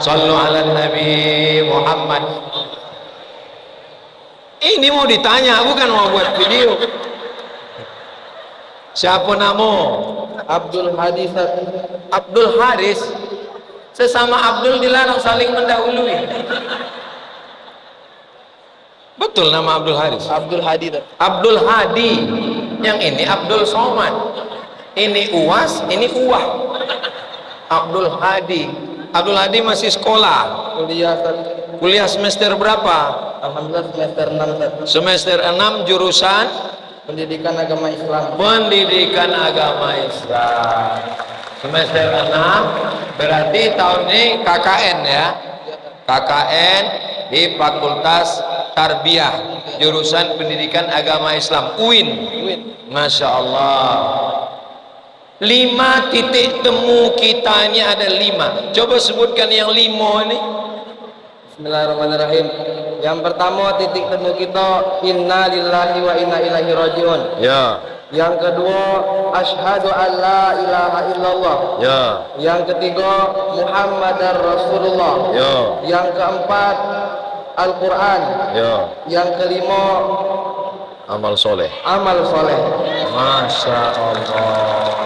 Sallu ala Nabi Muhammad. Ini mau ditanya, bukan mau buat video. Siapa namo? Abdul Hadis. Abdul Haris. Sesama Abdul dilarang saling mendahului. Betul nama Abdul Haris? Abdul Hadi. Abdul Hadi. Yang ini Abdul Somad. Ini Uwas, ini Uwah. Abdul Hadi. Abdul Hadi masih sekolah. Kuliah semester berapa? Alhamdulillah semester 6 Ustaz. Semester 6 jurusan Pendidikan Agama Islam. Pendidikan Agama Islam. Semester 6 berarti tahun ini KKN ya. KKN di Fakultas Tarbiyah jurusan Pendidikan Agama Islam UIN. Masya Allah. 5 titik temu kita ini ada 5. Coba sebutkan yang 5 ini. Bismillahirrahmanirrahim. Yang pertama titik temu kita inna lillahi wa inna ilaihi rajiun. Ya. Yang kedua asyhadu an la ilaha illallah. Ya. Yang ketiga Muhammadar Rasulullah. Ya. Yang keempat Al-Quran. Ya. Yang kelima Amal soleh. amal soleh. Masya Allah.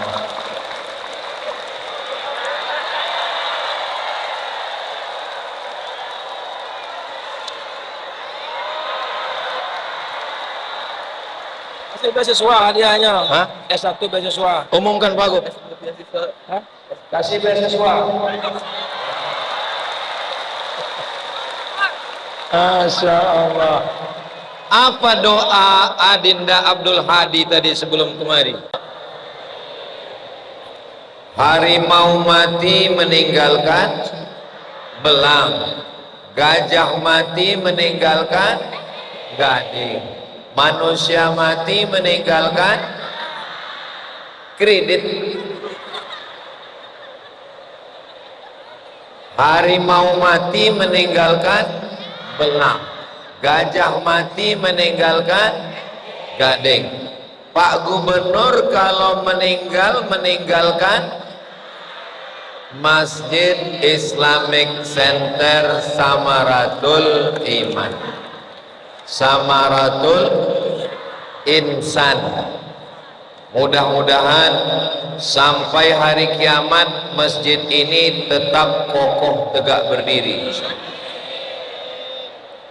Kasih beasiswa hadiahnya. Hah? S1 beasiswa. Umumkan Pak Gub. Hah? Kasih beasiswa. Masya Allah. Apa doa Adinda Abdul Hadi tadi sebelum kemari? Harimau mati meninggalkan belang, gajah mati meninggalkan gading, manusia mati meninggalkan kredit. Harimau mati meninggalkan belang, gajah mati meninggalkan gading. Pak Gubernur kalau meninggalkan Masjid Islamic Center Samaratul Iman, Samaratul Insan. Mudah-mudahan sampai hari kiamat masjid ini tetap kokoh tegak berdiri.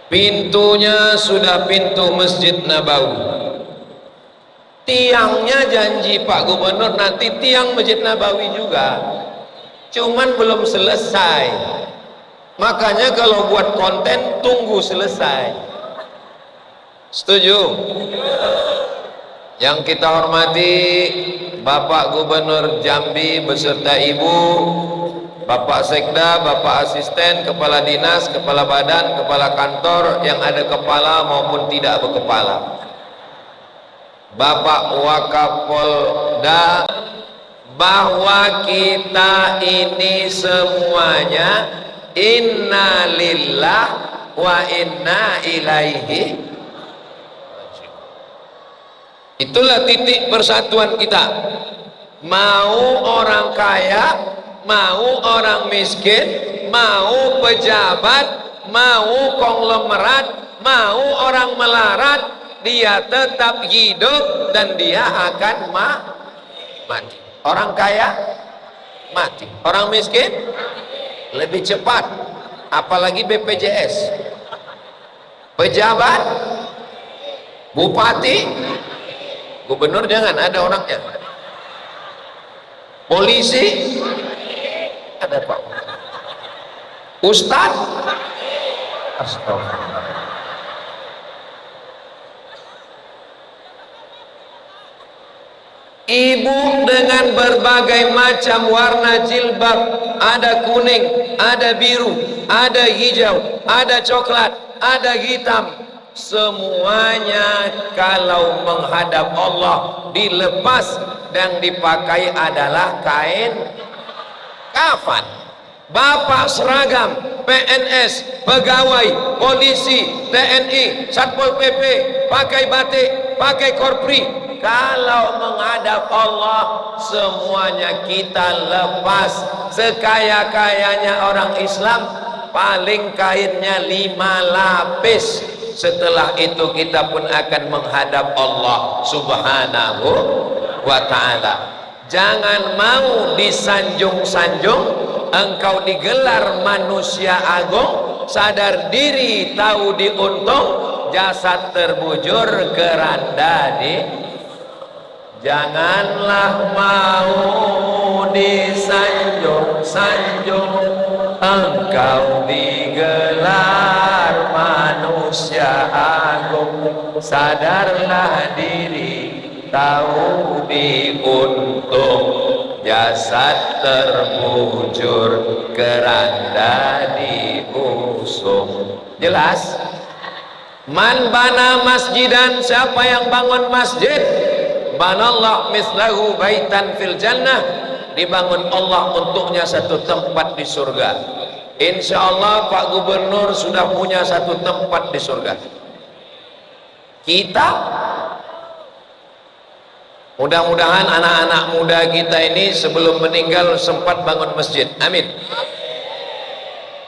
Pintunya sudah pintu Masjid Nabawi. Tiangnya janji Pak Gubernur nanti tiang Masjid Nabawi juga. Cuman belum selesai. Makanya kalau buat konten tunggu selesai. Setuju? Yang kita hormati Bapak Gubernur Jambi beserta Ibu, Bapak Sekda, Bapak Asisten, Kepala Dinas, Kepala Badan, Kepala Kantor yang ada kepala maupun tidak berkepala, Bapak Wakapolda, bahwa kita ini semuanya inna lillah wa inna ilaihi. Itulah titik persatuan kita. Mau orang kaya, mau orang miskin, mau pejabat, mau konglomerat, mau orang melarat, dia tetap hidup dan dia akan mati. Orang kaya mati, orang miskin lebih cepat, apalagi BPJS. Pejabat, bupati, gubernur jangan ada orangnya. Polisi ada Pak. Ustadz, astagfirullah. Ibu dengan berbagai macam warna jilbab, ada kuning, ada biru, ada hijau, ada coklat, ada hitam. Semuanya kalau menghadap Allah dilepas dan dipakai adalah kain kafan. Bapak seragam, PNS, pegawai, polisi, TNI, Satpol PP, pakai batik, pakai korpri, Kalau menghadap Allah semuanya kita lepas. Sekaya-kayanya orang Islam paling kainnya 5 lapis. Setelah itu kita pun akan menghadap Allah subhanahu wa ta'ala. Jangan mau disanjung-sanjung, engkau digelar manusia agung, sadar diri tahu diuntung, jasad terbujur keranda di. Janganlah mau disanjung-sanjung, engkau digelar manusia agung, sadarlah diri tahu diuntung, jasad terbujur keranda diusung. Jelas? Man bana masjidan, siapa yang bangun masjid, banallah mislahu baitan fil jannah, dibangun Allah untuknya satu tempat di surga. Insya Allah Pak Gubernur sudah punya satu tempat di surga. Kita mudah-mudahan anak-anak muda kita ini sebelum meninggal sempat bangun masjid. Amin.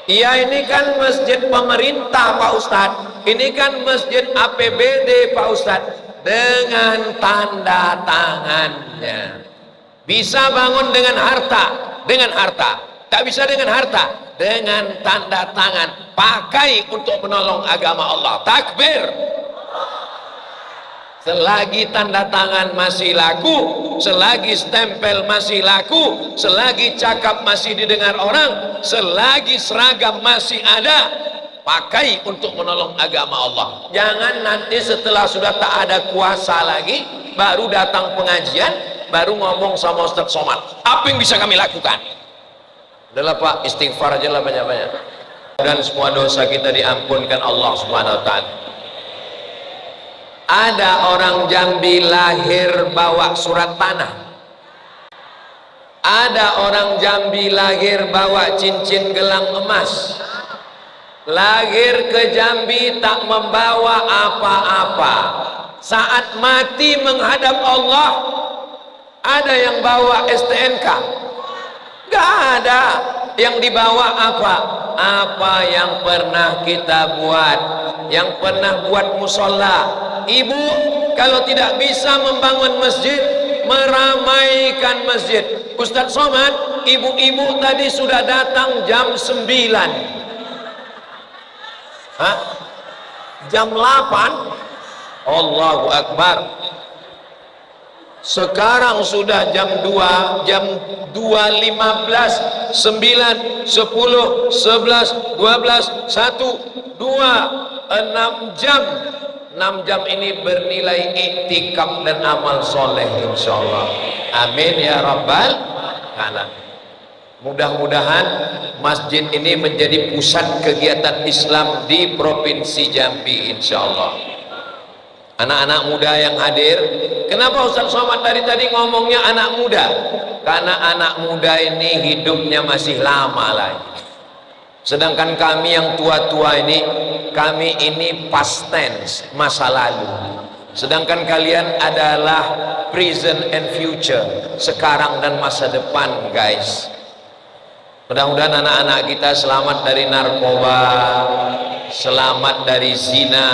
Iya, ini kan masjid pemerintah Pak Ustadz, ini kan masjid APBD Pak Ustadz, dengan tanda tangannya. Bisa bangun dengan harta, tak bisa dengan harta, dengan tanda tangan, pakai untuk menolong agama Allah. Takbir. Selagi tanda tangan masih laku, selagi stempel masih laku, selagi cakap masih didengar orang, selagi seragam masih ada, pakai untuk menolong agama Allah. Jangan nanti setelah sudah tak ada kuasa lagi, baru datang pengajian, baru ngomong sama Ustaz Somad, apa yang bisa kami lakukan? Adalah Pak, istighfar aja lah banyak-banyak, dan semua dosa kita diampunkan Allah Subhanahu wa ta'ala. Ada orang Jambi lahir bawa surat tanah, ada orang Jambi lahir bawa cincin gelang emas, lahir ke Jambi tak membawa apa-apa. Saat mati menghadap Allah, ada yang bawa STNK? Gak ada. Yang dibawa apa? Apa yang pernah kita buat, yang pernah buat musola. Ibu kalau tidak bisa membangun masjid, meramaikan masjid. Ustaz Somad, ibu-ibu tadi sudah datang jam 9. Hah? Jam 8? Allahu Akbar. Sekarang sudah jam 2, jam 2.15, 9, 10, 11, 12, 1, 2, 6 jam. 6 jam ini bernilai iktikaf dan amal soleh insyaallah. Amin ya rabbal alamin. Mudah-mudahan masjid ini menjadi pusat kegiatan Islam di Provinsi Jambi insyaallah. Anak-anak muda yang hadir, kenapa Ustaz Somad dari tadi ngomongnya anak muda? Karena anak muda ini hidupnya masih lama lagi. Sedangkan kami yang tua-tua ini, kami ini past tense, masa lalu. Sedangkan kalian adalah present and future, sekarang dan masa depan guys. Mudah-mudahan anak-anak kita selamat dari narkoba, selamat dari zina,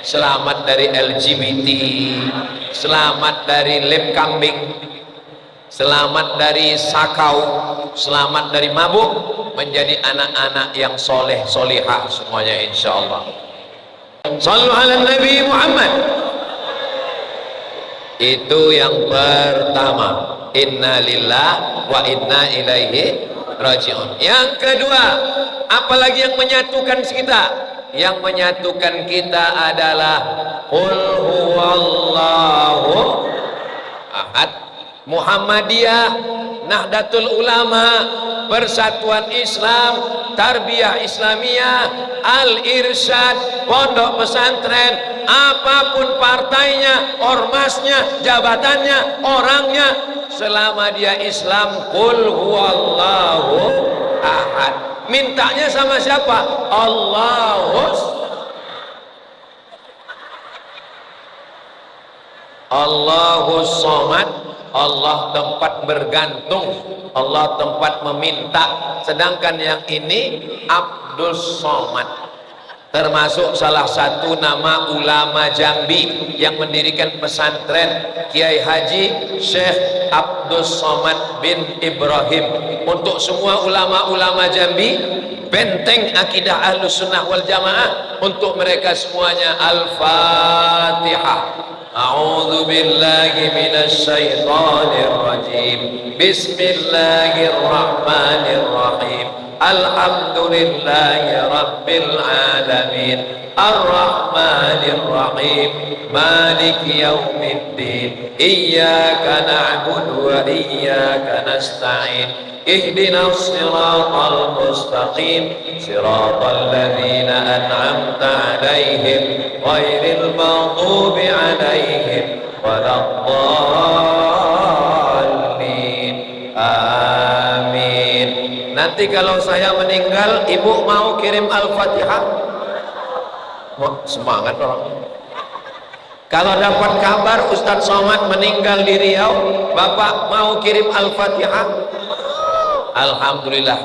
selamat dari LGBT, selamat dari lem kambing, selamat dari sakau, selamat dari mabuk, menjadi anak-anak yang soleh solihah semuanya insyaallah. Sallu ala Nabi Muhammad. Itu yang pertama, inna lillah wa inna ilaihi raji'un. Yang kedua, apalagi yang menyatukan kita? Yang menyatukan kita adalah qul huwallahu ahad. Muhammadiyah, Nahdlatul Ulama, Persatuan Islam, Tarbiyah Islamiyah, Al-Irsyad, Pondok Pesantren, apapun partainya, ormasnya, jabatannya, orangnya, selama dia Islam, qul huwallahu ahad. Mintanya sama siapa? Allahus Somad, Allah tempat bergantung, Allah tempat meminta. Sedangkan yang ini Abdus Somad, termasuk salah satu nama ulama Jambi yang mendirikan pesantren, Kiai Haji Syekh Abdus Somad bin Ibrahim. Untuk semua ulama-ulama Jambi, benteng akidah Ahlus Sunnah wal Jamaah, untuk mereka semuanya Al-Fatihah. A'udzu billahi minasy syaithanir rajim. Bismillahirrahmanirrahim. Alhamdulillahi rabbil alamin. Ar-Rahmanir Rahim. Maliki yaumiddin. Iyyaka na'budu wa iyyaka nasta'in. Ihdinas siratal mustaqim, siratal ladzina an'amta 'alaihim ghairil maghdubi 'alaihim waladdallin. Amin. Nanti kalau saya meninggal, ibu mau kirim Al-Fatihah? Semangat orang. Kalau dapat kabar Ustadz Somad meninggal di Riau, Bapak mau kirim Al-Fatihah? Alhamdulillah,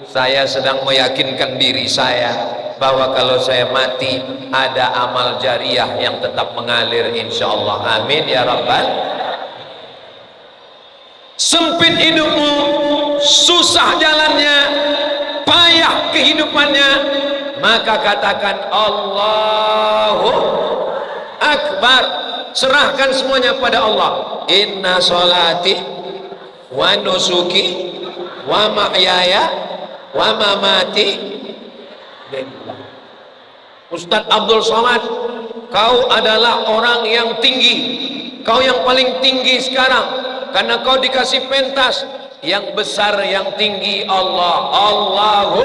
saya sedang meyakinkan diri saya bahwa kalau saya mati ada amal jariah yang tetap mengalir insyaallah. Amin ya rabbal. Sempit hidupmu, susah jalannya, payah kehidupannya, maka katakan Allahu Akbar, serahkan semuanya pada Allah. Inna sholati wa nusuki wa mahyaya wa mamati lillah. Ustadz Abdul Somad, kau adalah orang yang tinggi, kau yang paling tinggi sekarang, karena kau dikasih pentas yang besar, yang tinggi Allah. Allahu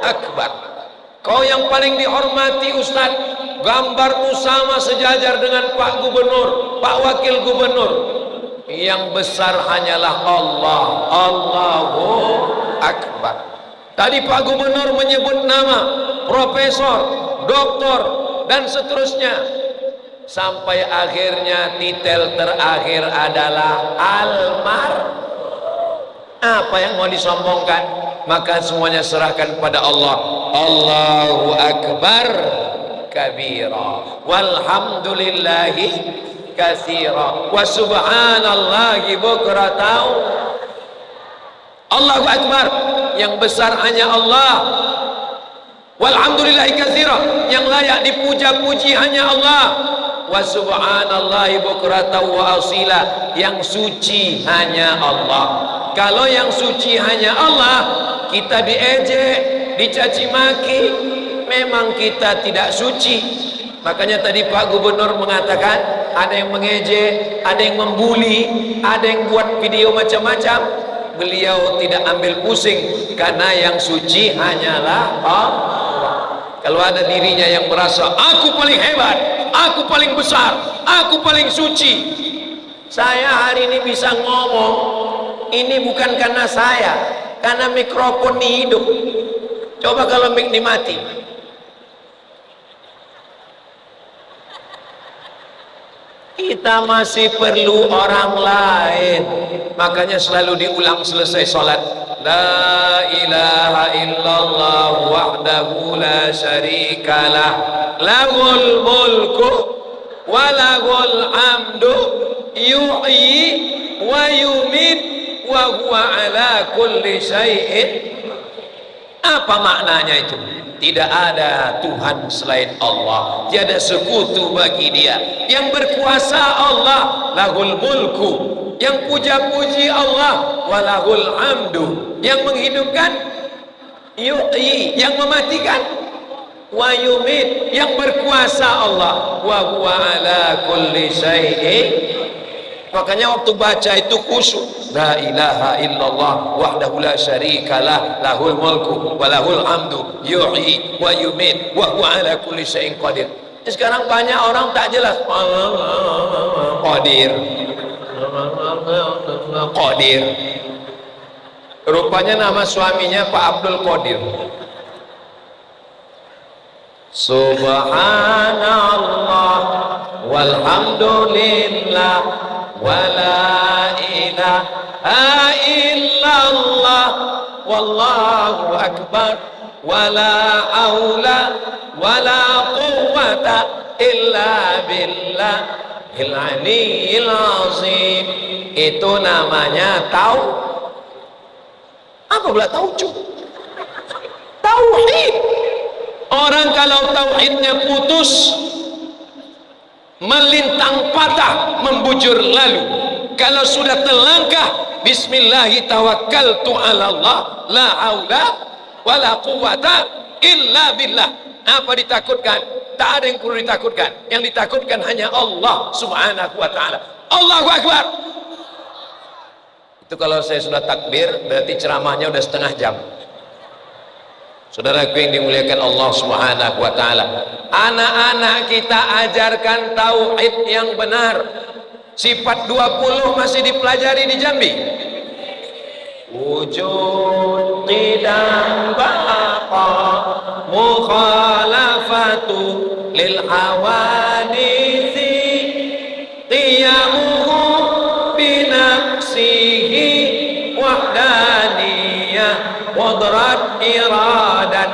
Akbar. Kau yang paling dihormati Ustadz, gambarmu sama sejajar dengan Pak Gubernur, Pak Wakil Gubernur. Yang besar hanyalah Allah. Allahu Akbar. Tadi Pak Gubernur menyebut nama profesor, doktor, dan seterusnya, sampai akhirnya titel terakhir adalah almar. Apa yang mau disombongkan? Maka semuanya serahkan pada Allah. Allahu Akbar kabira walhamdulillahi katsira wa subhanallahi bukratan. Allahu Akbar, yang besar hanya Allah. Walhamdulillahi katsira, yang layak dipuja-puji hanya Allah. Wa subhanallahi bukratan wa asila, yang suci hanya Allah. Kalau yang suci hanya Allah, kita diejek, dicaci maki, memang kita tidak suci. Makanya tadi Pak Gubernur mengatakan ada yang mengejek, ada yang membuli, ada yang buat video macam-macam. Beliau tidak ambil pusing, karena yang suci hanyalah Allah. Kalau ada dirinya yang merasa aku paling hebat, aku paling besar, aku paling suci, saya hari ini bisa ngomong, ini bukan karena saya, karena mikrofon ini hidup. Coba kalau mic ini mati, kita masih perlu orang lain. Makanya selalu diulang selesai sholat, la ilaha illallah wahdahu la syarikalah, lahul mulku wa lahul hamdu yuhyi wa yumit wa huwa ala kulli syai'in. Apa maknanya itu? Tidak ada Tuhan selain Allah, tiada sekutu bagi Dia. Yang berkuasa Allah, lahul mulku, yang puja-puji Allah, walahul hamdu, yang menghidupkan, yuhyi, yang mematikan, wa yumit, yang berkuasa Allah, wa huwa ala kulli syai'in. Makanya waktu baca itu khusyuk, la ilaha illallah wahdahu la syarikalah, lahul mulku wa lahul hamdu yuhyi wa yumit wa huwa ala kulli syai'in qadir. Sekarang banyak orang tak jelas qadir, qadir, rupanya nama suaminya Pak Abdul Qadir. Subhanallah walhamdulillah wala ilaha illallah wallahu akbar wala haula wala quwwata illa billahil aliyyil azim. Itu namanya apa pula tauhid? Tauhid. Orang kalau tauhidnya putus, melintang patah, membujur lalu. Kalau sudah terlangkah, bismillahi tawakkaltu ala Allah, la haula wala quwwata illa billah. Apa ditakutkan? Tak ada yang perlu ditakutkan. Yang ditakutkan hanya Allah subhanahu wa ta'ala. Allahu akbar. Itu kalau saya sudah takbir, berarti ceramahnya udah setengah jam. Saudaraku yang dimuliakan Allah subhanahu wa ta'ala, anak-anak kita ajarkan tauhid yang benar. Sifat 20 masih dipelajari di Jambi. Wujud qidam baqa mukhalafatu lil hawadisi qiyamuhu binafsihi wahdaniyah qudrat iradat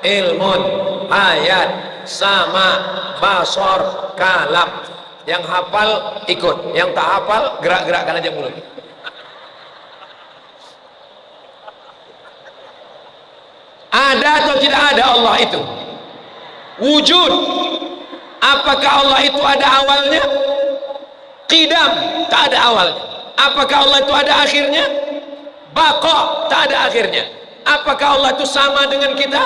ilmun ayat sama basor kalam. Yang hafal ikut, yang tak hafal gerak-gerakkan aja mulut. Ada atau tidak ada Allah itu? Wujud. Apakah Allah itu ada awalnya? Qidam, tak ada awalnya. Apakah Allah itu ada akhirnya? Baqa, tak ada akhirnya. Apakah Allah itu sama dengan kita?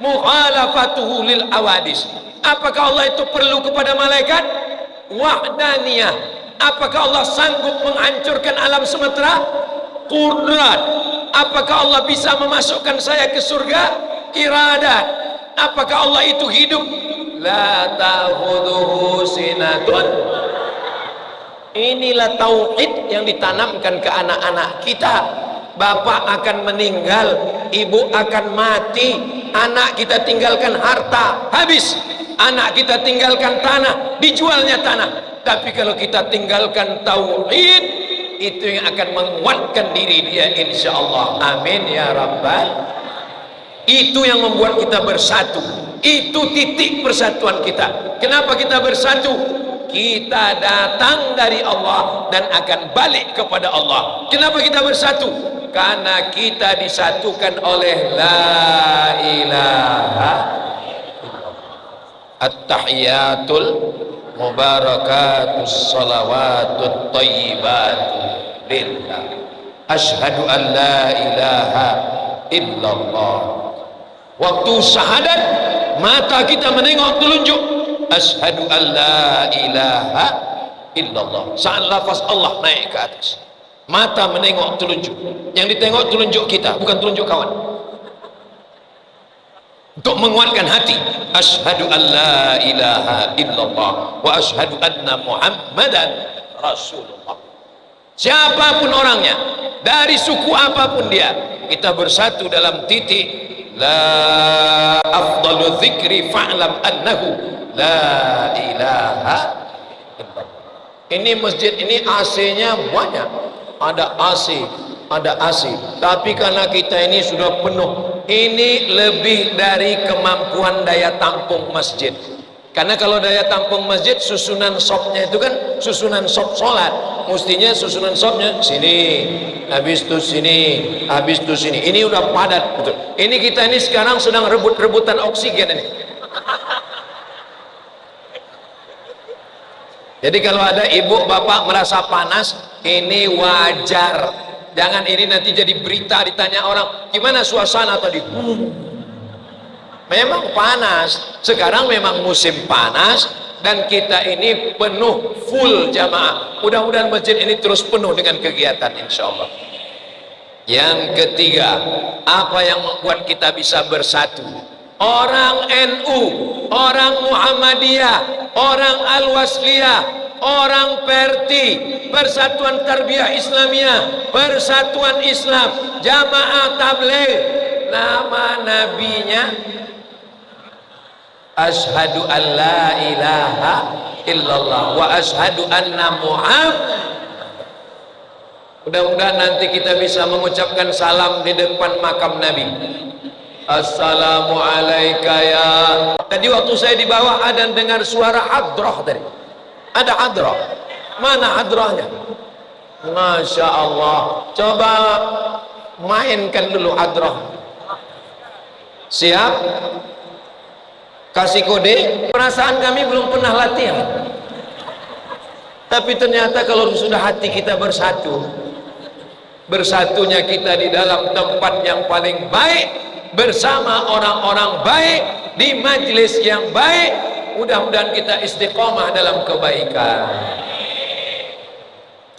Mukhalafatuhu lil awadis. Apakah Allah itu perlu kepada malaikat? Wahdaniyah. Apakah Allah sanggup menghancurkan alam semesta? Qudrat. Apakah Allah bisa memasukkan saya ke surga? Iradat. Apakah Allah itu hidup? La ta'khudhuhu sinatun. Inilah tauhid yang ditanamkan ke anak-anak kita. Bapak akan meninggal, ibu akan mati, anak kita tinggalkan harta, habis. Anak kita tinggalkan tanah, dijualnya tanah. Tapi kalau kita tinggalkan tauhid, itu yang akan menguatkan diri dia insyaallah. Amin ya rabbal. Itu yang membuat kita bersatu. Itu titik persatuan kita. Kenapa kita bersatu? Kita datang dari Allah dan akan balik kepada Allah. Kenapa kita bersatu? Karena kita disatukan oleh la ilaha at-tahiyatul mubarakatus salawatut thayyibatu lillah. Asyhadu an la ilaha illallah. Waktu syahadat, mata kita menengok telunjuk. Asyhadu an la ilaha illallah. Saat lafaz Allah naik ke atas, mata menengok telunjuk. Yang ditengok telunjuk kita, bukan telunjuk kawan. Untuk menguatkan hati, asyhadu an la ilaha illallah wa asyhadu anna muhammadan rasulullah. Siapapun orangnya, dari suku apapun dia, kita bersatu dalam titik la afdalu dzikri fa'lam annahu la ilaha illallah. Ini masjid ini AC-nya banyak, ada AC, ada AC, tapi karena kita ini sudah penuh, ini lebih dari kemampuan daya tampung masjid. Karena kalau daya tampung masjid, susunan sopnya itu kan susunan sop sholat, mestinya susunan sopnya sini, habis itu sini, habis itu sini. Ini udah padat betul. Ini kita ini sekarang sedang rebut-rebutan oksigen ini. Jadi kalau ada ibu bapak merasa panas, ini wajar. Jangan ini nanti jadi berita, ditanya orang gimana suasana tadi. Memang panas. Sekarang memang musim panas dan kita ini penuh full jamaah. Mudah-mudahan masjid ini terus penuh dengan kegiatan insyaallah. Yang ketiga, apa yang membuat kita bisa bersatu? Orang NU, orang Muhammadiyah, orang Al-Wasliyah, orang Perti, Persatuan Tarbiyah Islamiyah, Persatuan Islam, Jamaah Tabligh, nama nabinya Asyhadu an la ilaha illallah wa asyhadu anna Muhammad. Mudah-mudahan nanti kita bisa mengucapkan salam di depan makam Nabi. Assalamualaikum ya. Tadi waktu saya di bawah ada dengar suara hadrah tadi. Ada hadrah. Mana hadrahnya? Masya Allah. Coba mainkan dulu hadrah. Siap? Kasih kode. Perasaan kami belum pernah latihan. Tapi ternyata kalau sudah hati kita bersatu, bersatunya kita di dalam tempat yang paling baik, bersama orang-orang baik, di majelis yang baik, mudah-mudahan kita istiqomah dalam kebaikan.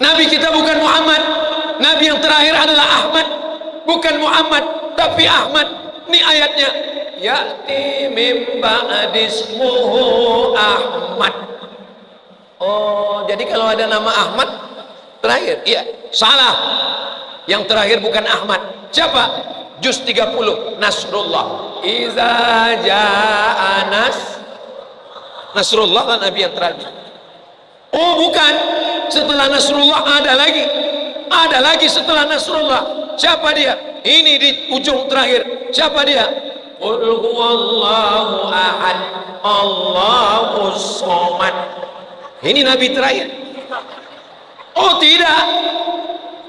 Nabi kita bukan Muhammad. Nabi yang terakhir adalah Ahmad, bukan Muhammad tapi Ahmad. Ini ayatnya, ya'ti mim ba'dismuhu Ahmad. Oh, jadi kalau ada nama Ahmad terakhir, iya, salah. Yang terakhir bukan Ahmad. Siapa? Juz 30 Nasrullah. Iza ja'a Nasrullah kan Nabi yang terakhir. Oh bukan, setelah Nasrullah ada lagi. Ada lagi setelah Nasrullah. Siapa dia? Ini di ujung terakhir. Siapa dia? Qul huwallahu ahad, Allahus somad. Ini Nabi terakhir. Oh tidak,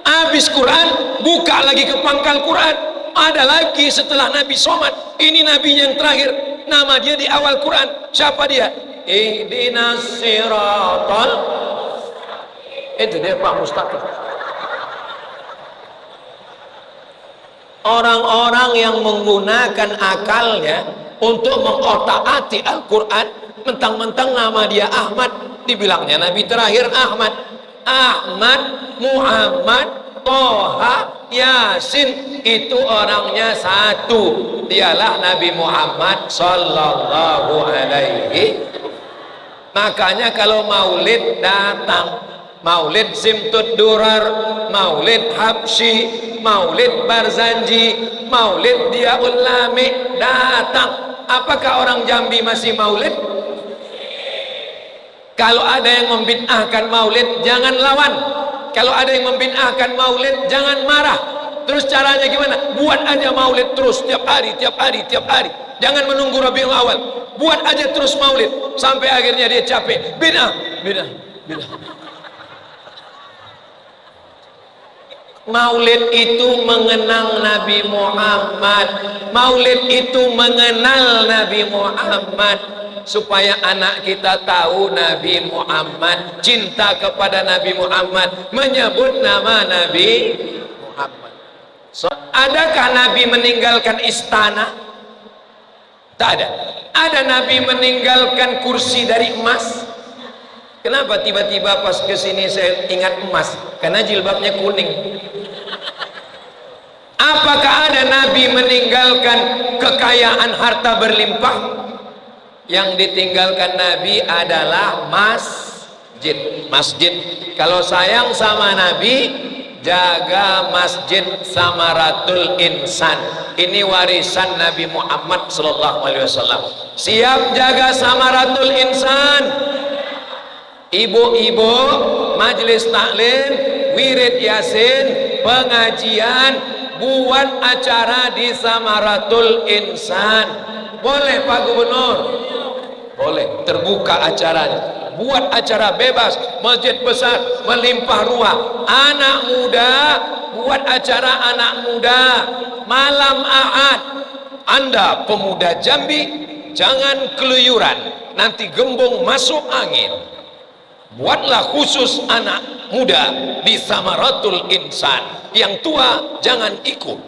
habis Quran, buka lagi ke pangkal Quran, ada lagi setelah Nabi Somad. Ini Nabi yang terakhir, nama dia di awal Quran. Siapa dia? Ihdinas siratal, itu dia Pak Mustaqim. Orang-orang yang menggunakan akalnya untuk mengotak-atik Al-Quran, mentang-mentang nama dia Ahmad, dibilangnya Nabi terakhir Ahmad. Ahmad, Muhammad, Toha, Yasin, itu orangnya satu, dialah Nabi Muhammad sallallahu alaihi. Makanya kalau maulid datang, maulid Simtud Durar, maulid Habsyi, maulid Barzanji, maulid Diaul Lami datang. Apakah orang Jambi masih maulid? Kalau ada yang membid'ahkan maulid, jangan lawan. Kalau ada yang membid'ahkan maulid, jangan marah. Terus caranya gimana? Buat aja maulid terus, tiap hari, tiap hari, tiap hari. Jangan menunggu Rabiul Awal. Buat aja terus maulid sampai akhirnya dia capek. Bid'ah, bid'ah, bid'ah. Maulid itu mengenang Nabi Muhammad. Maulid itu mengenal Nabi Muhammad, supaya anak kita tahu Nabi Muhammad, cinta kepada Nabi Muhammad, menyebut nama Nabi Muhammad. Adakah Nabi meninggalkan istana? Tak ada. Ada Nabi meninggalkan kursi dari emas? Kenapa tiba-tiba pas kesini saya ingat emas? Karena jilbabnya kuning. Apakah ada Nabi meninggalkan kekayaan harta berlimpah? Yang ditinggalkan Nabi adalah masjid. Masjid. Kalau sayang sama Nabi, jaga masjid Samaratul Insan. Ini warisan Nabi Muhammad sallallahu alaihi wasallam. Siap jaga Samaratul Insan. Ibu-ibu, majelis taklim, wirid yasin, pengajian, buat acara di Samaratul Insan. Boleh Pak Gubernur? Boleh, terbuka acaranya. Buat acara bebas, masjid besar, melimpah ruah. Anak muda, buat acara anak muda. Malam Ahad, Anda pemuda Jambi, jangan keluyuran, nanti gembong masuk angin. Buatlah khusus anak muda di Samaratul Insan. Yang tua jangan ikut,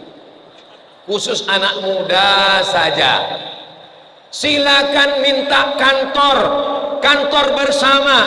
khusus anak muda saja. Silakan minta kantor bersama,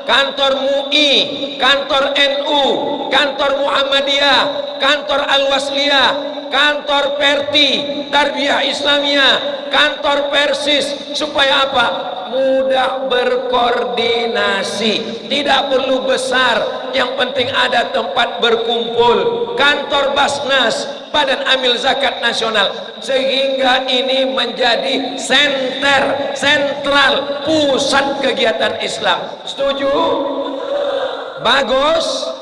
kantor MUI, kantor NU, kantor Muhammadiyah, kantor Al-Wasliyah, kantor Perti, Tarbiyah Islamiyah, kantor Persis, supaya apa? Mudah berkoordinasi, tidak perlu besar, yang penting ada tempat berkumpul. Kantor Basnas, Badan Amil Zakat Nasional, sehingga ini menjadi sentral pusat kegiatan Islam. Setuju? Bagus.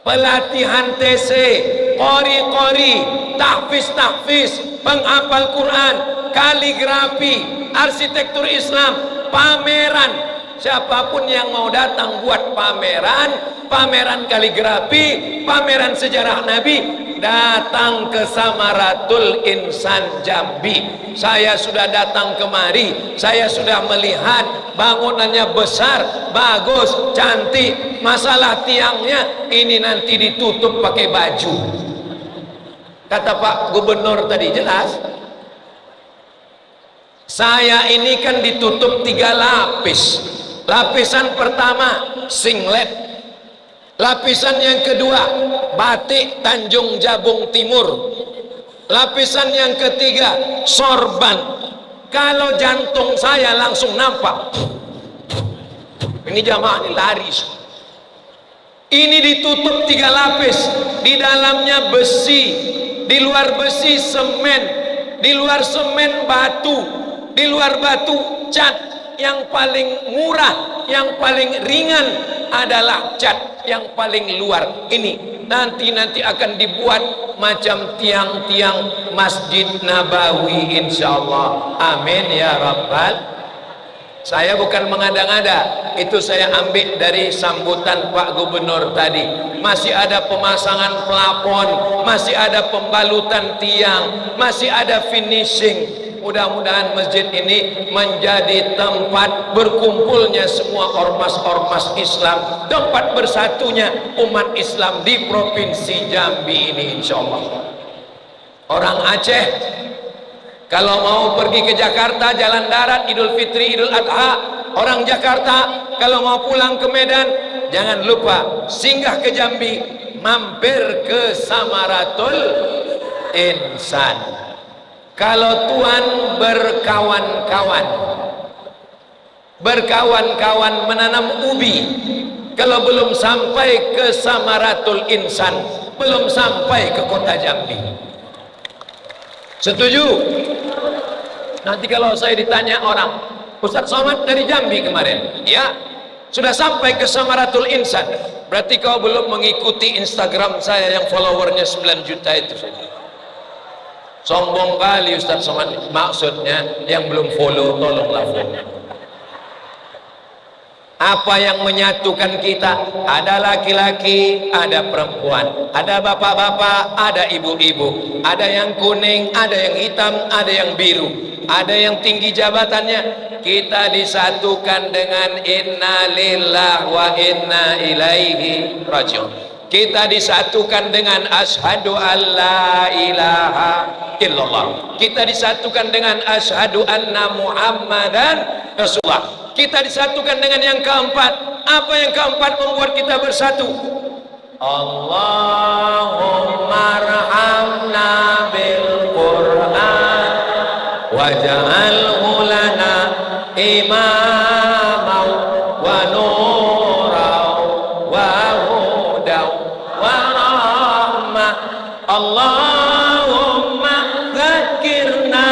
Pelatihan TC, qori-qori, tahfiz, penghafal Quran, kaligrafi, arsitektur Islam, pameran. Siapapun yang mau datang buat pameran kaligrafi, pameran sejarah Nabi, datang ke Samaratul Insan Jambi. Saya sudah datang kemari, saya sudah melihat bangunannya besar, bagus, cantik. Masalah tiangnya ini nanti ditutup pakai baju. Kata Pak Gubernur tadi, jelas. Saya ini kan ditutup 3 lapis. Lapisan pertama singlet, lapisan yang kedua batik Tanjung Jabung Timur, lapisan yang ketiga sorban. Kalau jantung saya langsung nampak, ini jamaah ini lari. Ini ditutup 3 lapis, di dalamnya besi, di luar besi semen, di luar semen batu, di luar batu cat. Yang paling murah, yang paling ringan adalah cat yang paling luar. Ini nanti akan dibuat macam tiang-tiang Masjid Nabawi, insyaallah. Amin ya rabbal. Saya bukan mengada-ngada, itu saya ambil dari sambutan Pak Gubernur tadi. Masih ada pemasangan plafon, masih ada pembalutan tiang, masih ada finishing. Mudah-mudahan masjid ini menjadi tempat berkumpulnya semua ormas-ormas Islam, tempat bersatunya umat Islam di provinsi Jambi ini, insyaallah. Orang Aceh kalau mau pergi ke Jakarta jalan darat Idul Fitri, Idul Adha. Orang Jakarta kalau mau pulang ke Medan, jangan lupa singgah ke Jambi, mampir ke Samaratul Insan. Kalau Tuhan berkawan-kawan menanam ubi, kalau belum sampai ke Samaratul Insan, belum sampai ke kota Jambi. Setuju? Nanti kalau saya ditanya orang, Ustaz Somad dari Jambi kemarin, ya, sudah sampai ke Samaratul Insan, berarti kau belum mengikuti Instagram saya yang followernya 9 juta itu. Sombong kali Ustaz Somad. Maksudnya yang belum follow, tolonglah follow. Apa yang menyatukan kita? Ada laki-laki, ada perempuan, ada bapak-bapak, ada ibu-ibu, ada yang kuning, ada yang hitam, ada yang biru, ada yang tinggi jabatannya. Kita disatukan dengan inna lillahi wa inna ilaihi rajiun. Kita disatukan dengan asyhadu alla ilaha illallah. Kita disatukan dengan asyhadu anna muhammadan rasulullah. Kita disatukan dengan yang keempat. Apa yang keempat membuat kita bersatu? Allahumma arhamna bil Qur'an waj'alhu lana imamau wa nurau wa hudaw wa rahmah. Allahumma dzakirna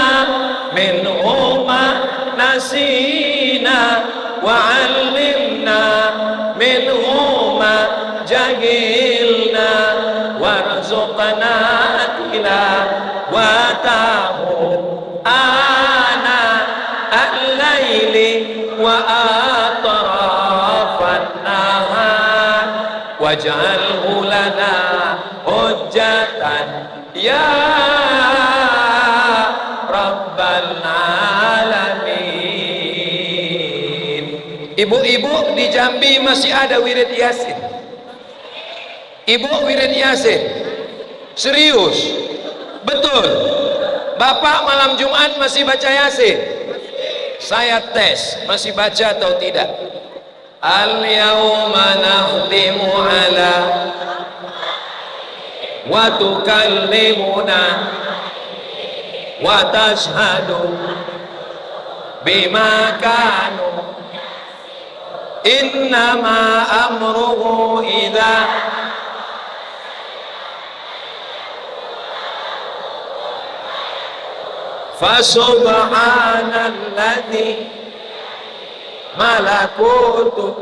minhuma nasina wa 'allimna minhuma jahilna warzuqna tilawatahu ana al-laili wa atrafan nahar waj'alhu lana hujjatan ya rabbal alamin. Ibu-ibu di Jambi masih ada wirid Yasin. Ibu wirid Yasin serius, betul. Bapak malam Jumat masih baca Yasin. Saya tes, masih baca atau tidak? Al yauma nakhtimu ala wa tukallimuna wa tashhadu bima kanu innama amruhu idza fasubhanalladzi malakutu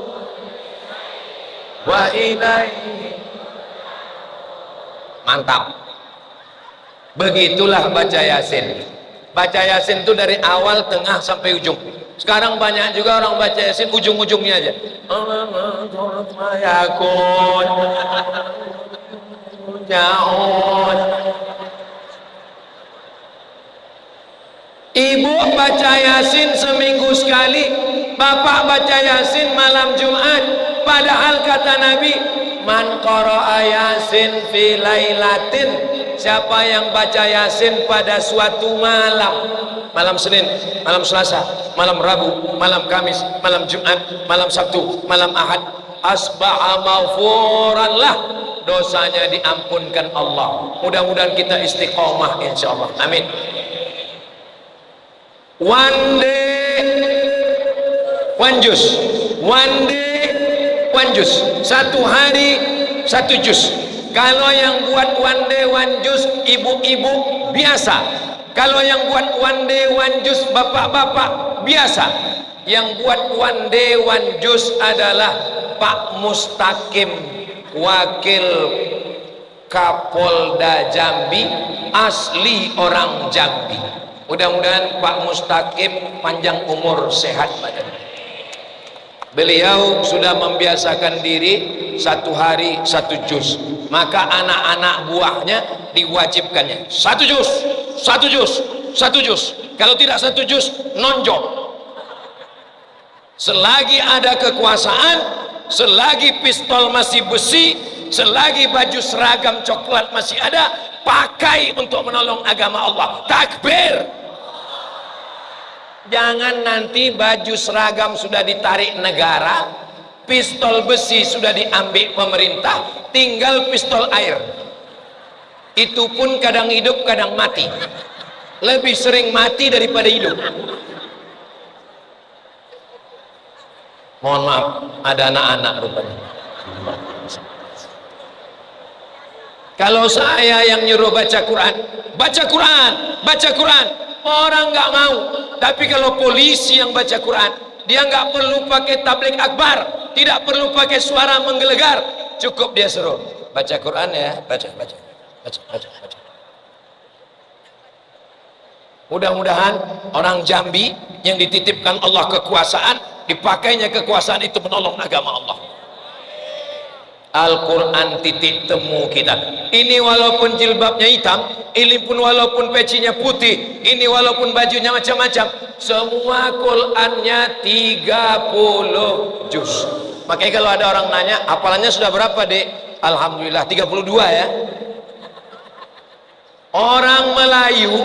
wa ilaihi. Mantap. Begitulah baca Yasin. Baca Yasin itu dari awal, tengah sampai ujung. Sekarang banyak juga orang baca Yasin ujung-ujungnya aja. Ibu baca Yasin seminggu sekali, bapak baca Yasin malam Jumat. Padahal kata Nabi, man qara'a Yasin fi lailatin, siapa yang baca Yasin pada suatu malam, malam Senin, malam Selasa, malam Rabu, malam Kamis, malam Jumat, malam Sabtu, malam Ahad, asbaha maghfuran lah, dosanya diampunkan Allah. Mudah-mudahan kita istiqomah insyaallah. Amin. One day one juz, one day one juz, satu hari satu juz. Kalau yang buat one day one juz ibu-ibu biasa, kalau yang buat one day one juz bapak-bapak biasa. Yang buat one day one juz adalah Pak Mustaqim, wakil Kapolda Jambi, asli orang Jambi. Mudah-mudahan Pak Mustaqim panjang umur, sehat badan. Beliau sudah membiasakan diri satu hari satu juz, maka anak-anak buahnya diwajibkannya satu juz, satu juz, satu juz. Kalau tidak satu juz, nonjok. Selagi ada kekuasaan, selagi pistol masih besi, selagi baju seragam coklat masih ada, pakai untuk menolong agama Allah. Takbir. Jangan nanti baju seragam sudah ditarik negara, pistol besi sudah diambil pemerintah, tinggal pistol air. Itu pun kadang hidup kadang mati, lebih sering mati daripada hidup. Mohon maaf, ada anak-anak rupanya. Kalau saya yang nyuruh baca Quran, baca Quran, baca Quran, orang nggak mau. Tapi kalau polisi yang baca Quran, dia nggak perlu pakai tablik akbar, tidak perlu pakai suara menggelegar, cukup dia suruh baca Quran ya, baca, baca, baca, baca, baca. Mudah-mudahan orang Jambi yang dititipkan Allah kekuasaan, dipakainya kekuasaan itu menolong agama Allah. Al-Quran titik temu kita. Ini walaupun jilbabnya hitam, ini pun walaupun pecinya putih, ini walaupun bajunya macam-macam, semua Qurannya 30 juz. Makanya kalau ada orang nanya, hafalannya sudah berapa dek? Alhamdulillah 32 ya. Orang Melayu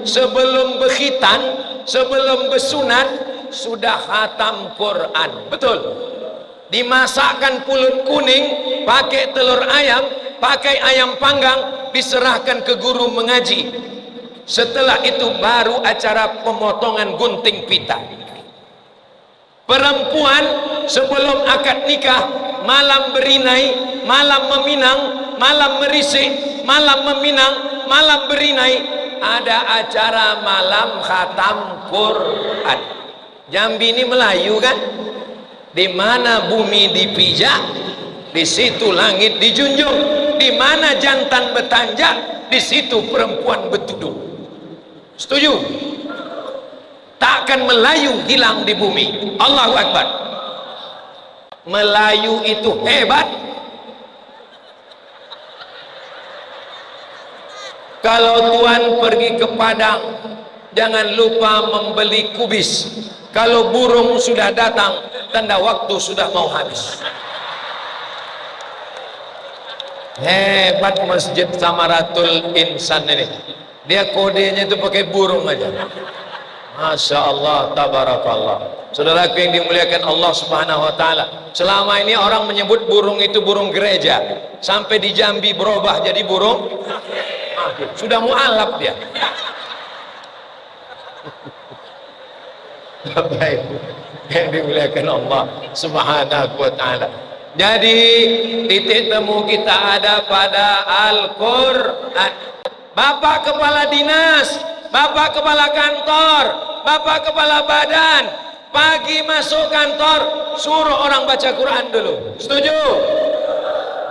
sebelum berkhitan, sebelum bersunat, sudah khatam Quran. Betul. Dimasakkan pulut kuning, pakai telur ayam, pakai ayam panggang, diserahkan ke guru mengaji. Setelah itu baru acara pemotongan gunting pita. Perempuan sebelum akad nikah, malam berinai, malam meminang, malam merisik, malam meminang, malam berinai, ada acara malam khatam Quran. Jambi ini Melayu kan? Di mana bumi dipijak, di situ langit dijunjung. Di mana jantan bertanjak, di situ perempuan bertudung. Setuju? Takkan Melayu hilang di bumi. Allahu Akbar. Melayu itu hebat. Kalau tuan pergi ke Padang, jangan lupa membeli kubis. Kalau burung sudah datang, tanda waktu sudah mau habis. Hebat Masjid Samaratul Insan ini. Dia kodenya itu pakai burung aja. Masya Allah, tabarakallah. Saudaraku yang dimuliakan Allah subhanahu wa ta'ala, selama ini orang menyebut burung itu burung gereja, sampai di Jambi berubah jadi burung sudah mu'alaf dia. Bapak Ibu yang dimuliakan Allah subhanahu wa ta'ala, jadi titik temu kita ada pada Al-Quran. Bapak kepala dinas, bapak kepala kantor, bapak kepala badan, pagi masuk kantor suruh orang baca Quran dulu. Setuju?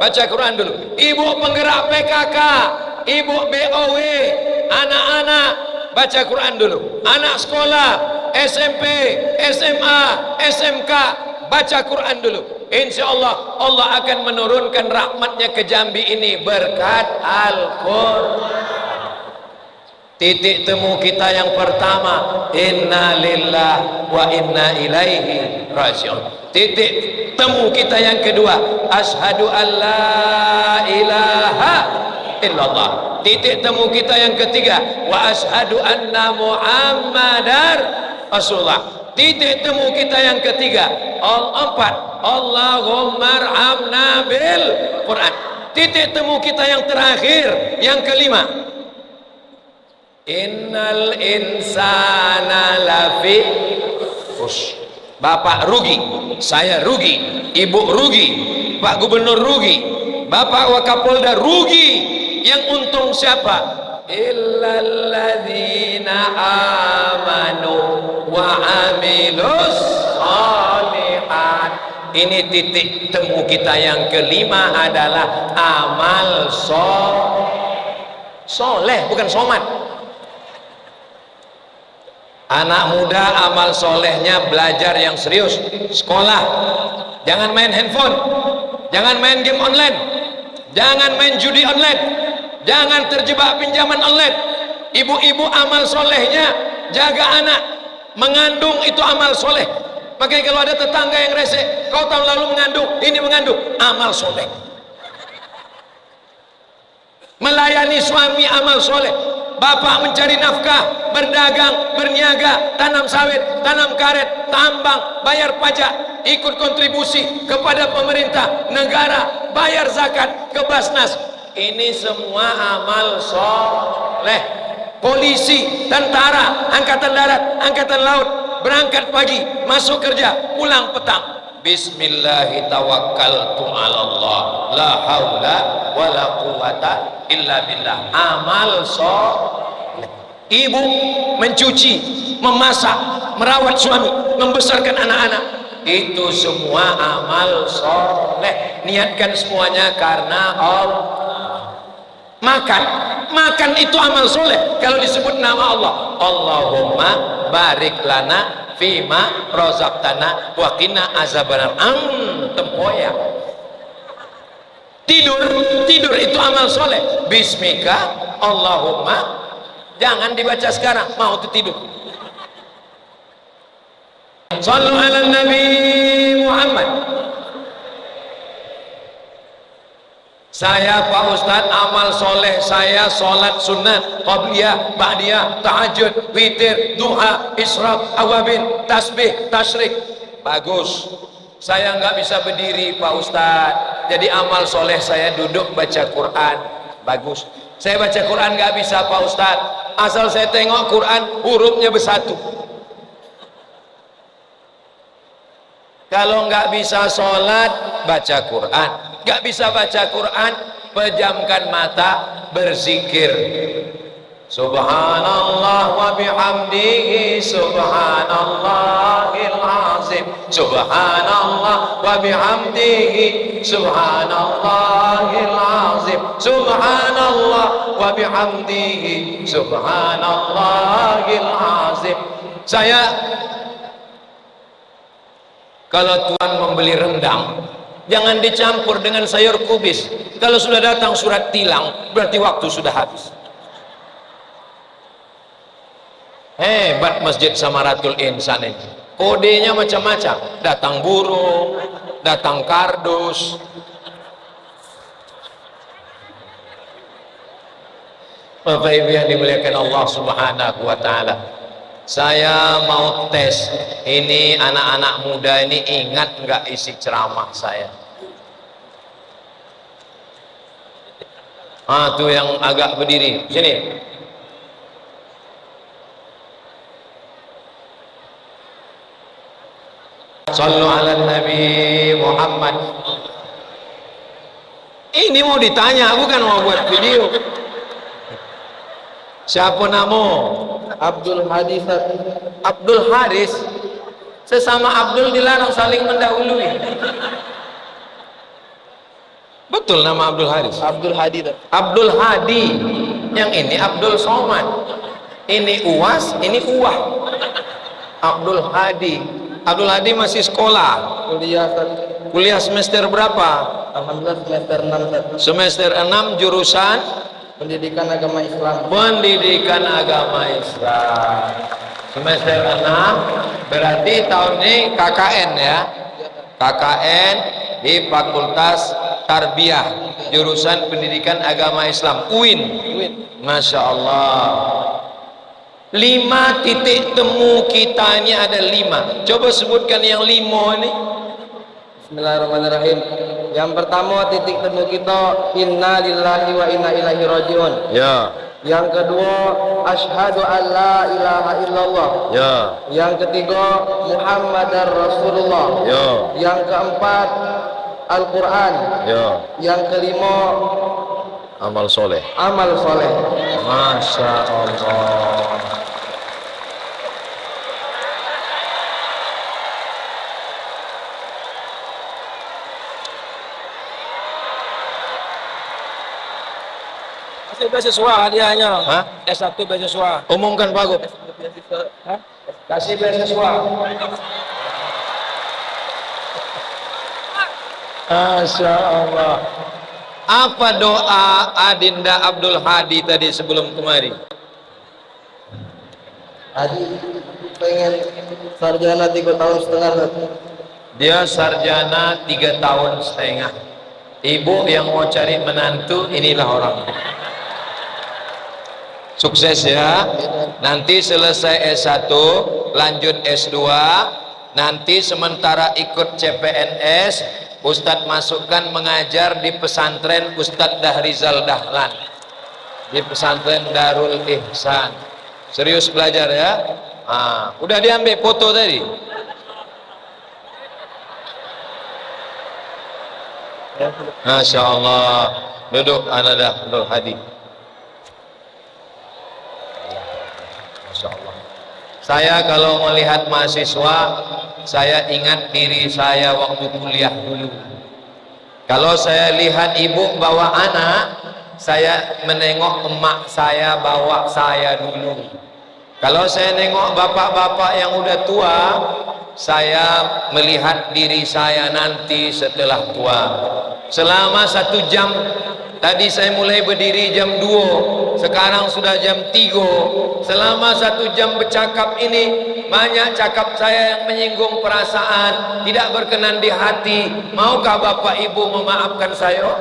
Baca Quran dulu. Ibu penggerak PKK, ibu BOW, anak-anak baca Quran dulu. Anak sekolah, SMP, SMA, SMK baca Quran dulu. Insya Allah Allah akan menurunkan rahmatnya ke Jambi ini berkat Al-Quran. Titik temu kita yang pertama, inna lillah wa inna ilaihi raji'un. Titik temu kita yang kedua, asyhadu an la ilaha illallah. Titik temu kita yang ketiga, wa asyhadu anna muhammadar rasulullah. Titik temu kita yang ketiga, empat, Allahumma arhamna bil Quran. Titik temu kita yang terakhir, yang kelima, innal insana lafi khusr. Bapak rugi, saya rugi, ibu rugi, Pak Gubernur rugi, Bapak Wakapolda rugi. Yang untung siapa? Illalladzina amanu wa amilus sholihat. Ini titik temu kita yang kelima adalah amal soleh, bukan somat. Anak muda amal solehnya belajar yang serius, sekolah, jangan main handphone, jangan main game online, jangan main judi online, jangan terjebak pinjaman online. Ibu-ibu amal solehnya jaga anak, mengandung itu amal soleh. Makanya kalau ada tetangga yang rese, kau tahun lalu mengandung, ini mengandung, amal soleh. Melayani suami amal soleh. Bapak mencari nafkah, berdagang, berniaga, tanam sawit, tanam karet, tambang, bayar pajak, ikut kontribusi kepada pemerintah, negara, bayar zakat ke Basnas. Ini semua amal soleh. Polisi, tentara, angkatan darat, angkatan laut, berangkat pagi, masuk kerja, pulang petang. Bismillahirrahmanirrahim, la haula wala quwata illa billah. Amal soleh. Ibu mencuci, memasak, merawat suami, membesarkan anak-anak, itu semua amal soleh. Niatkan semuanya karena Allah. Makan itu amal soleh. Kalau disebut nama Allah, Allahumma barik lana fima rozaqtana wa qina azabannar. Tempoyak. Tidur itu amal soleh. Bismika Allahumma, jangan dibaca sekarang, mau tidur. Sallu ala Nabi Muhammad. Saya Pak Ustadz, amal soleh saya sholat sunat, qabliyah, ba'diyah, tahajud, witir, duha, israq, awabin, tasbih, tasyrik. Bagus. Saya nggak bisa berdiri Pak Ustadz, jadi amal soleh saya duduk baca Quran. Bagus. Saya baca Quran nggak bisa Pak Ustadz, asal saya tengok Quran hurufnya bersatu. Kalau nggak bisa sholat, baca Quran. Nggak bisa baca Quran, pejamkan mata, berzikir. Subhanallah wa bihamdihi, subhanallahil azim, subhanallah wa bihamdihi, subhanallahil azim, subhanallah wa bihamdihi, subhanallahil azim. Saya kalau Tuhan membeli rendang, jangan dicampur dengan sayur kubis. Kalau sudah datang surat tilang, berarti waktu sudah habis. Hebat Masjid Samaratul Insan ini. Kodenya macam-macam. Datang burung, datang kardus. Bapak Ibu yang dimuliakan Allah Subhanahu wa taala. Saya mau tes, ini anak-anak muda ini ingat nggak isi ceramah saya? Tuh yang agak berdiri, sini. Sallu ala Nabi Muhammad. Ini mau ditanya, bukan mau buat video. Siapa namo? Abdul Hadis. Abdul Haris. Sesama Abdul dilarang saling mendahului. Betul nama Abdul Haris? Abdul Hadi. Abdul Hadi. Yang ini Abdul Somad. Ini Uwas, ini Uwah. Abdul Hadi. Abdul Hadi masih sekolah. Kuliah semester berapa? Alhamdulillah semester 6. Semester 6 jurusan Pendidikan Agama Islam. Pendidikan Agama Islam. Semester 6 berarti tahun ini KKN ya. KKN di Fakultas Tarbiyah jurusan Pendidikan Agama Islam UIN. Masya Allah. 5 titik temu kita ini ada 5. Coba sebutkan yang 5 ini. Bismillahirrahmanirrahim. Yang pertama titik temu kita inna lillahi wa inna ilaihi rajiun. Ya. Yang kedua asyhadu an la ilaha illallah. Ya. Yang ketiga Muhammadar Rasulullah. Ya. Yang keempat Al-Quran. Ya. Yang kelima Amal soleh. amal soleh. Masya Allah. Kasih beasiswa hadiahnya. Hah? S1 beasiswa. Umumkan Pak Gub. Hah? Kasih beasiswa. Masya Allah. Apa doa Adinda Abdul Hadi tadi sebelum kemari? Hadi pengen sarjana 3 tahun setengah. Dia sarjana 3 tahun setengah. Ibu yang mau cari menantu, inilah orang. Sukses ya. Nanti selesai S1 lanjut S2. Nanti sementara ikut CPNS, Ustadz masukkan mengajar di pesantren Ustadz Dahrizal Dahlan, di pesantren Darul Ihsan. Serius belajar ya. Udah diambil foto tadi. Masya Allah. Duduk Ananda Abdul Hadi. Masya Allah. Saya kalau melihat mahasiswa, saya ingat diri saya waktu kuliah dulu. Kalau saya lihat ibu bawa anak, saya menengok emak saya bawa saya dulu. Kalau saya nengok bapak-bapak yang udah tua, saya melihat diri saya nanti setelah tua. Selama 1 jam, tadi saya mulai berdiri jam 2, sekarang sudah jam 3. Selama 1 jam bercakap ini, banyak cakap saya yang menyinggung perasaan, tidak berkenan di hati. Maukah Bapak Ibu memaafkan saya?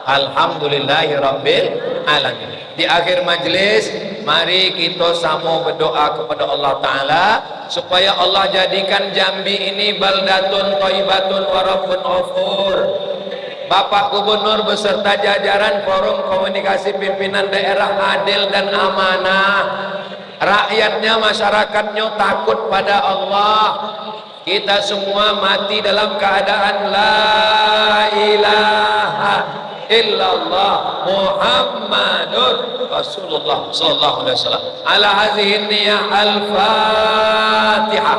Alhamdulillahirabbil alamin. Di akhir majlis, mari kita sama berdoa kepada Allah Ta'ala supaya Allah jadikan Jambi ini baldatun thayyibatun wa rabbun ghafur. Bapak Gubernur beserta jajaran Forum Komunikasi Pimpinan Daerah Adil dan Amanah, rakyatnya, masyarakatnya takut pada Allah. Kita semua mati dalam keadaan la ilaha illallah Muhammadur Rasulullah sallallahu alaihi wasallam. Ala hadhihi niyah al-Fatihah.